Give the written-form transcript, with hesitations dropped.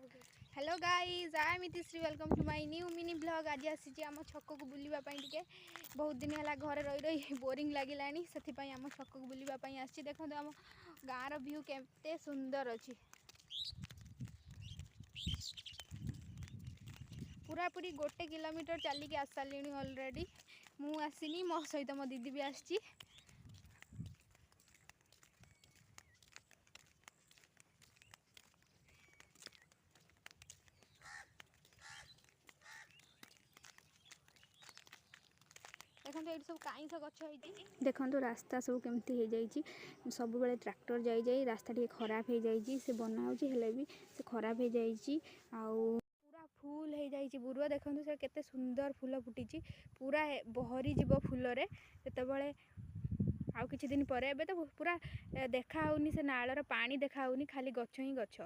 Hello guys I am Itishree welcome to my new mini blog. आज आसी आम छक को बुलावाई टे बहुत दिन है घरे रही रही बोरिंग लगिलानी से आम छक को बुलावाई आसी। देखो आम गाँव व्यू केते सुंदर अच्छी पूरा पूरी 1 किलोमीटर चलिकी आस सारे अलरेडी। मु आसीनी मो सहित मो दीदी भी आसी। देखो ये सब कईस गछ देखो रास्ता सब केमती हो जाइए सब बेले ट्रैक्टर जाई रास्ता टे खराब हो जाइए से बना भी से खराब हो जाइए पूरा फुल हो जाइए बुरुआ। देखो से केते सुंदर फूल फुटी पूरा बहरी जीव फूल से आउ किछि दिन पर एबे तो पूरा देखा होनी से नालर पानी देखा होनी खाली गछ ही गछ।